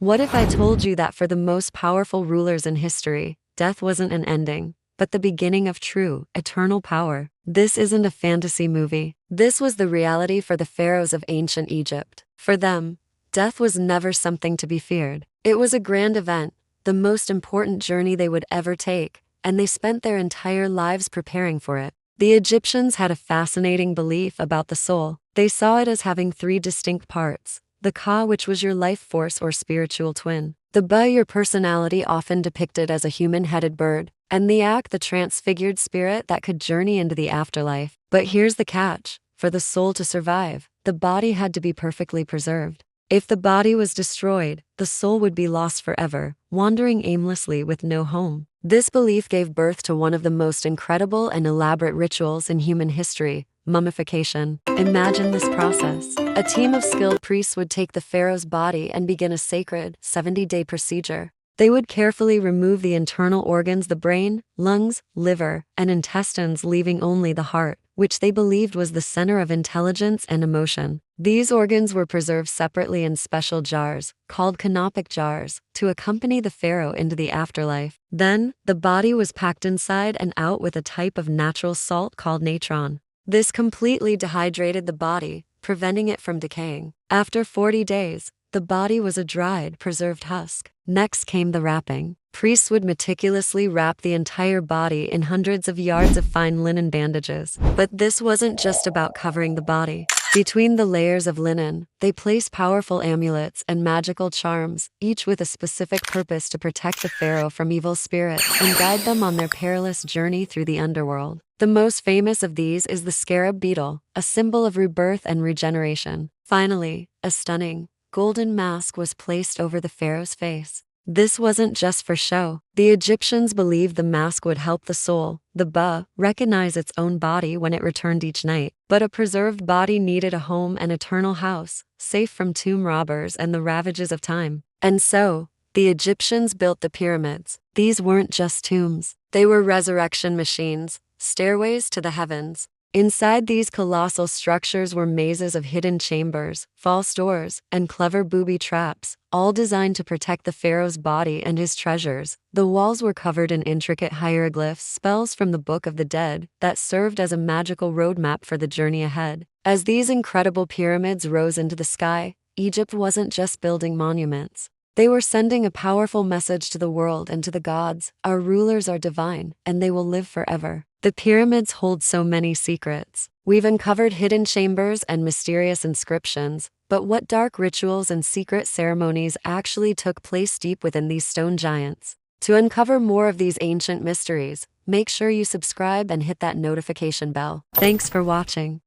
What if I told you that for the most powerful rulers in history, death wasn't an ending, but the beginning of true, eternal power? This isn't a fantasy movie. This was the reality for the pharaohs of ancient Egypt. For them, death was never something to be feared. It was a grand event, the most important journey they would ever take, and they spent their entire lives preparing for it. The Egyptians had a fascinating belief about the soul. They saw it as having three distinct parts: the Ka, which was your life force or spiritual twin; the Ba, your personality often depicted as a human-headed bird; and the Ak, the transfigured spirit that could journey into the afterlife. But here's the catch: for the soul to survive, the body had to be perfectly preserved. If the body was destroyed, the soul would be lost forever, wandering aimlessly with no home. This belief gave birth to one of the most incredible and elaborate rituals in human history: mummification. Imagine this process. A team of skilled priests would take the pharaoh's body and begin a sacred 70-day procedure. They would carefully remove the internal organs: the brain, lungs, liver, and intestines, leaving only the heart, which they believed was the center of intelligence and emotion. These organs were preserved separately in special jars, called canopic jars, to accompany the pharaoh into the afterlife. Then, the body was packed inside and out with a type of natural salt called natron. This completely dehydrated the body, preventing it from decaying. After 40 days, the body was a dried, preserved husk. Next came the wrapping. Priests would meticulously wrap the entire body in hundreds of yards of fine linen bandages. But this wasn't just about covering the body. Between the layers of linen, they placed powerful amulets and magical charms, each with a specific purpose to protect the pharaoh from evil spirits and guide them on their perilous journey through the underworld. The most famous of these is the scarab beetle, a symbol of rebirth and regeneration. Finally, a stunning, golden mask was placed over the pharaoh's face. This wasn't just for show. The Egyptians believed the mask would help the soul, the Ba, recognize its own body when it returned each night. But a preserved body needed a home and eternal house, safe from tomb robbers and the ravages of time. And so, the Egyptians built the pyramids. These weren't just tombs. They were resurrection machines, stairways to the heavens. Inside these colossal structures were mazes of hidden chambers, false doors, and clever booby traps, all designed to protect the pharaoh's body and his treasures. The walls were covered in intricate hieroglyphs, spells from the Book of the Dead, that served as a magical roadmap for the journey ahead. As these incredible pyramids rose into the sky, Egypt wasn't just building monuments. They were sending a powerful message to the world and to the gods: our rulers are divine, and they will live forever. The pyramids hold so many secrets. We've uncovered hidden chambers and mysterious inscriptions, but what dark rituals and secret ceremonies actually took place deep within these stone giants? To uncover more of these ancient mysteries, make sure you subscribe and hit that notification bell. Thanks for watching.